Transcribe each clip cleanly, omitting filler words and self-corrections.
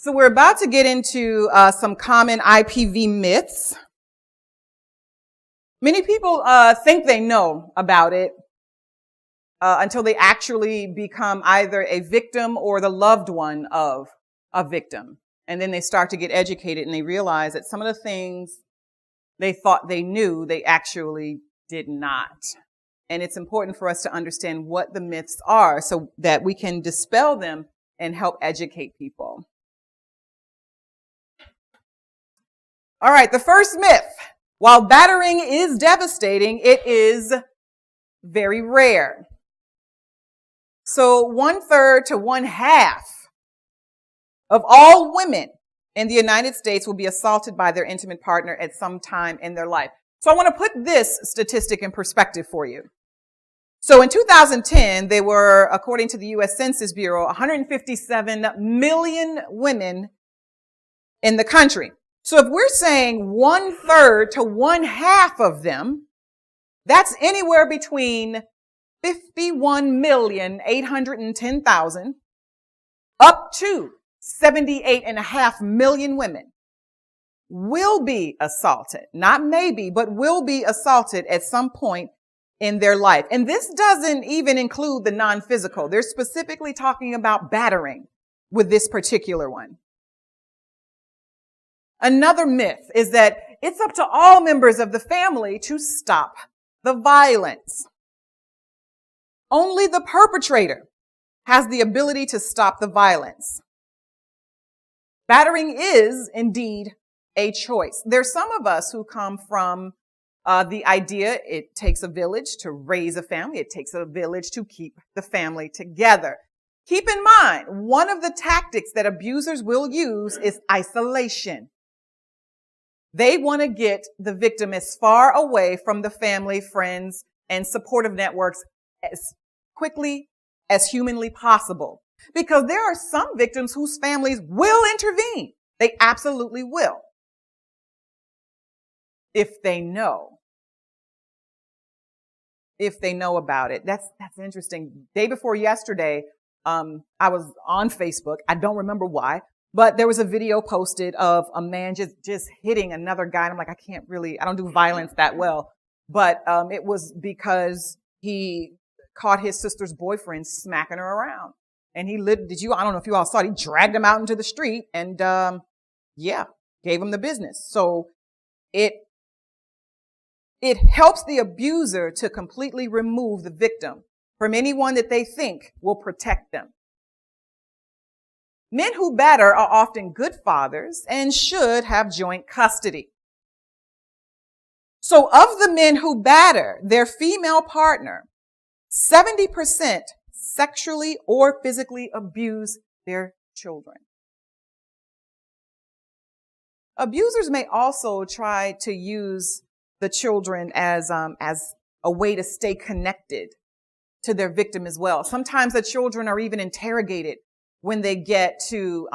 So we're about to get into some common IPV myths. Many people think they know about it until they actually become either a victim or the loved one of a victim. And then they start to get educated and they realize that some of the things they thought they knew, they actually did not. And it's important for us to understand what the myths are so that we can dispel them and help educate people. All right, the first myth. While battering is devastating, it is very rare. So 1/3 to 1/2 of all women in the United States will be assaulted by their intimate partner at some time in their life. So I want to put this statistic in perspective for you. So in 2010, there were, according to the U.S. Census Bureau, 157 million women in the country. So if we're saying 1/3 to 1/2 of them, that's anywhere between 51,810,000 up to 78.5 million women will be assaulted. Not maybe, but will be assaulted at some point in their life. And this doesn't even include the non-physical. They're specifically talking about battering with this particular one. Another myth is that it's up to all members of the family to stop the violence. Only the perpetrator has the ability to stop the violence. Battering is indeed a choice. There's some of us who come from the idea it takes a village to raise a family. It takes a village to keep the family together. Keep in mind, one of the tactics that abusers will use is isolation. They want to get the victim as far away from the family, friends, and supportive networks as quickly as humanly possible. Because there are some victims whose families will intervene. They absolutely will. If they know. If they know about it. That's interesting. Day before yesterday, I was on Facebook. I don't remember why. But there was a video posted of a man just hitting another guy. And I'm like, I don't do violence that well. But it was because he caught his sister's boyfriend smacking her around. And I don't know if you all saw it, he dragged him out into the street and, gave him the business. So it helps the abuser to completely remove the victim from anyone that they think will protect them. Men who batter are often good fathers and should have joint custody. So of the men who batter their female partner, 70% sexually or physically abuse their children. Abusers may also try to use the children as a way to stay connected to their victim as well. Sometimes the children are even interrogated when they get to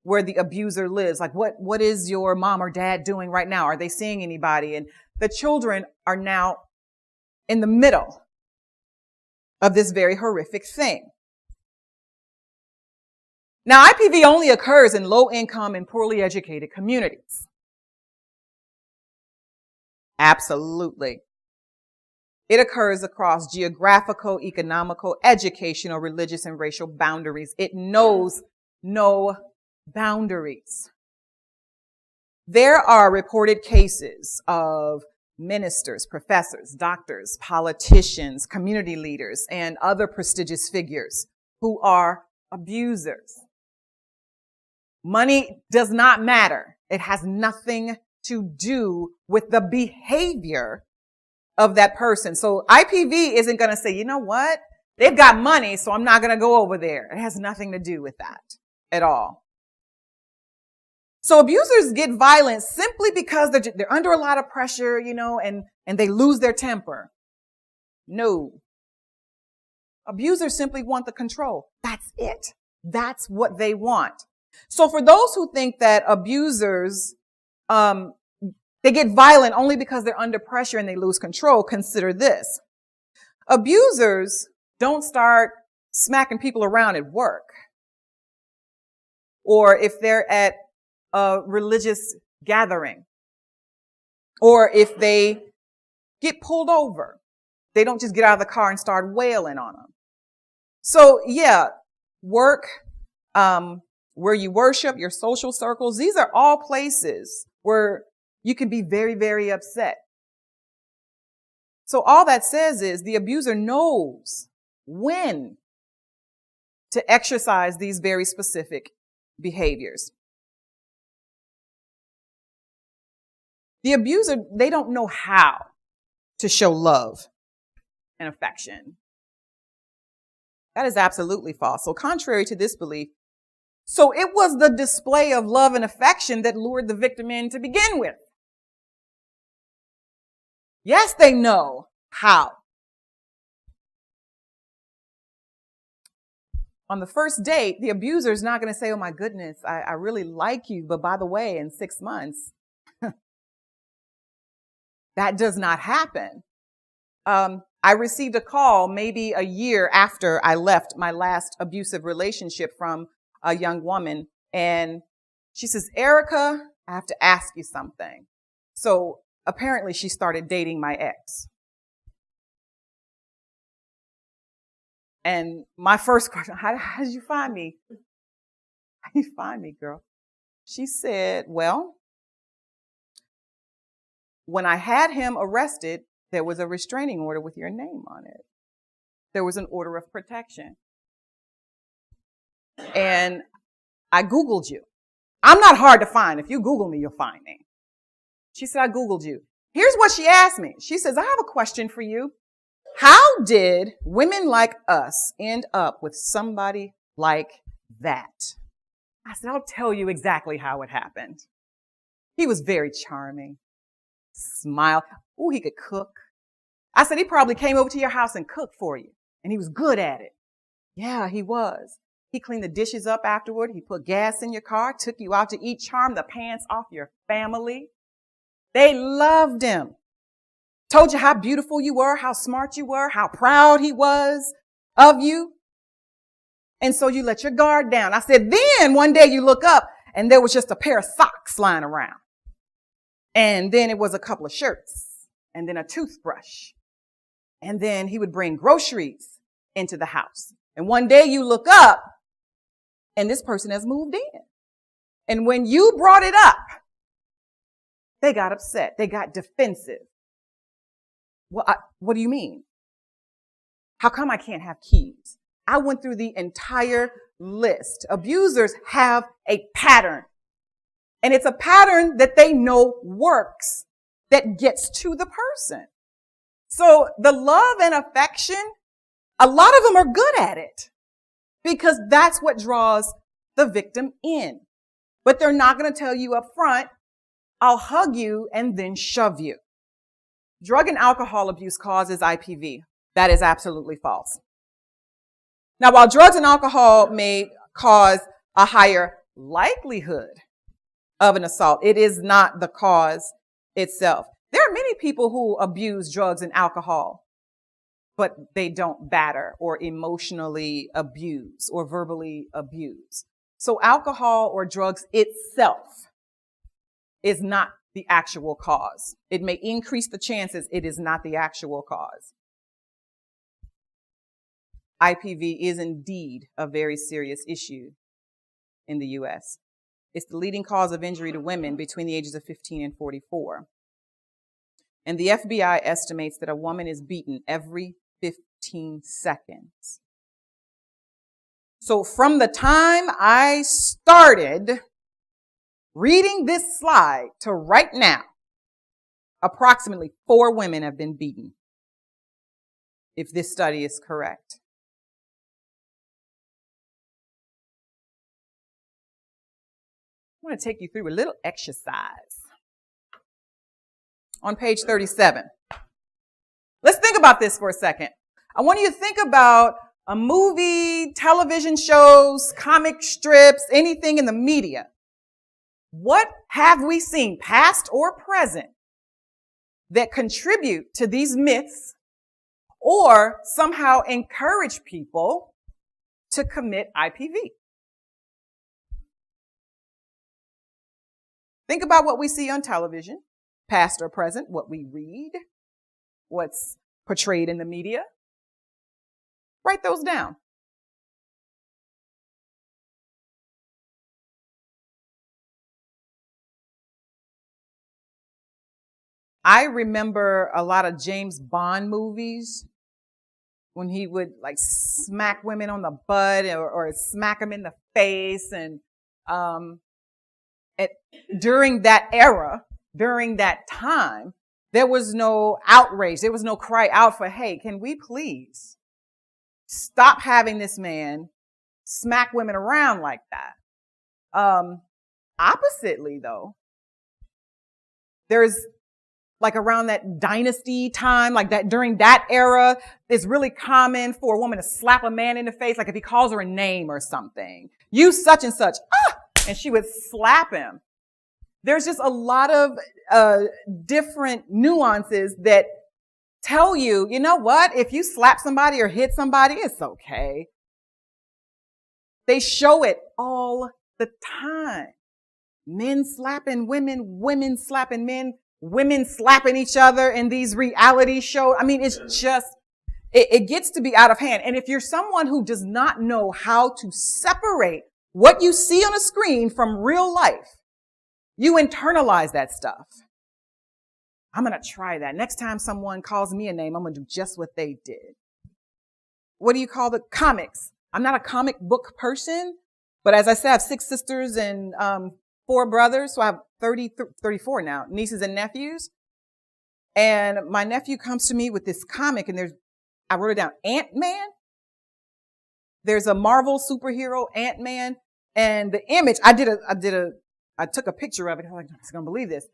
where the abuser lives. Like, what is your mom or dad doing right now? Are they seeing anybody? And the children are now in the middle of this very horrific thing. Now, IPV only occurs in low-income and poorly educated communities. Absolutely. It occurs across geographical, economical, educational, religious, and racial boundaries. It knows no boundaries. There are reported cases of ministers, professors, doctors, politicians, community leaders, and other prestigious figures who are abusers. Money does not matter. It has nothing to do with the behavior of that person. So IPV isn't going to say, you know what? They've got money, so I'm not going to go over there. It has nothing to do with that at all. So abusers get violent simply because they're under a lot of pressure, and they lose their temper. No. Abusers simply want the control. That's it. That's what they want. So for those who think that abusers, they get violent only because they're under pressure and they lose control, consider this. Abusers don't start smacking people around at work or if they're at a religious gathering, or if they get pulled over, they don't just get out of the car and start wailing on them. So yeah, work, where you worship, your social circles, these are all places where you can be very, very upset. So all that says is the abuser knows when to exercise these very specific behaviors. The abuser, they don't know how to show love and affection. That is absolutely false. So contrary to this belief, so it was the display of love and affection that lured the victim in to begin with. Yes, they know how. On the first date, the abuser is not going to say, oh my goodness, I really like you, but by the way, in 6 months, that does not happen. I received a call maybe a year after I left my last abusive relationship from a young woman. And she says, Erica, I have to ask you something. So apparently she started dating my ex. And my first question, how did you find me? How did you find me, girl? She said, well, when I had him arrested, there was a restraining order with your name on it. There was an order of protection. And I Googled you. I'm not hard to find. If you Google me, you'll find me. She said, I Googled you. Here's what she asked me. She says, I have a question for you. How did women like us end up with somebody like that? I said, I'll tell you exactly how it happened. He was very charming. Smile. Ooh, he could cook. I said, he probably came over to your house and cooked for you. And he was good at it. Yeah, he was. He cleaned the dishes up afterward. He put gas in your car, took you out to eat, charmed the pants off your family. They loved him. Told you how beautiful you were, how smart you were, how proud he was of you. And so you let your guard down. I said, then one day you look up and there was just a pair of socks lying around. And then it was a couple of shirts and then a toothbrush. And then he would bring groceries into the house. And one day you look up and this person has moved in. And when you brought it up, they got upset. They got defensive. What do you mean? How come I can't have keys? I went through the entire list. Abusers have a pattern. And it's a pattern that they know works, that gets to the person. So the love and affection, a lot of them are good at it because that's what draws the victim in. But they're not going to tell you up front, I'll hug you and then shove you. Drug and alcohol abuse causes IPV. That is absolutely false. Now, while drugs and alcohol may cause a higher likelihood of an assault, it is not the cause itself. There are many people who abuse drugs and alcohol, but they don't batter or emotionally abuse or verbally abuse. So alcohol or drugs itself is not the actual cause. It may increase the chances. It is not the actual cause. IPV is indeed a very serious issue in the U.S. It's the leading cause of injury to women between the ages of 15 and 44. And the FBI estimates that a woman is beaten every 15 seconds. So from the time I started reading this slide to right now, approximately 4 women have been beaten, if this study is correct. I want to take you through a little exercise. On page 37. Let's think about this for a second. I want you to think about a movie, television shows, comic strips, anything in the media. What have we seen, past or present, that contribute to these myths or somehow encourage people to commit IPV? Think about what we see on television, past or present, what we read, what's portrayed in the media. Write those down. I remember a lot of James Bond movies when he would like smack women on the butt or smack them in the face. And during that era, during that time, there was no outrage. There was no cry out for, hey, can we please stop having this man smack women around like that? Oppositely, though, there's like around that dynasty time, like that during that era, it's really common for a woman to slap a man in the face, like if he calls her a name or something. You such and such, and she would slap him. There's just a lot of different nuances that tell you, you know what? If you slap somebody or hit somebody, it's okay. They show it all the time. Men slapping women, women slapping men, women slapping each other in these reality shows. I mean, it's just, it gets to be out of hand. And if you're someone who does not know how to separate what you see on a screen from real life, you internalize that stuff. I'm going to try that. Next time someone calls me a name, I'm going to do just what they did. What do you call the comics? I'm not a comic book person, but as I said, I have 6 sisters and 4 brothers, so I have 34 now, nieces and nephews. And my nephew comes to me with this comic, and I wrote it down, Ant-Man. There's a Marvel superhero, Ant-Man, and the image, I took a picture of it. I'm like, I'm not gonna believe this.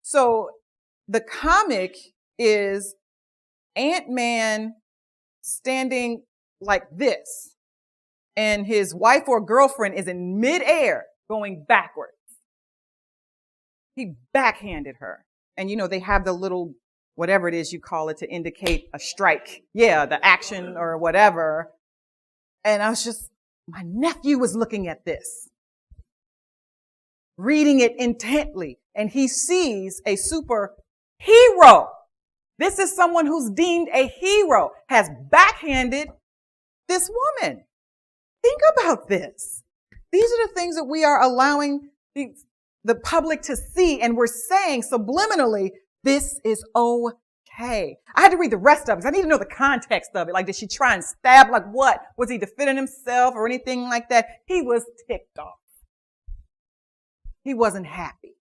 So the comic is Ant-Man standing like this, and his wife or girlfriend is in midair going backwards. He backhanded her. And you know, they have the little, whatever it is you call it to indicate a strike. Yeah, the action or whatever. And my nephew was looking at this, reading it intently, and he sees a superhero. This is someone who's deemed a hero, has backhanded this woman. Think about this. These are the things that we are allowing the public to see, and we're saying subliminally, this is okay. I had to read the rest of it because I need to know the context of it. Like, did she try and stab? Like, what? Was he defending himself or anything like that? He was ticked off. He wasn't happy.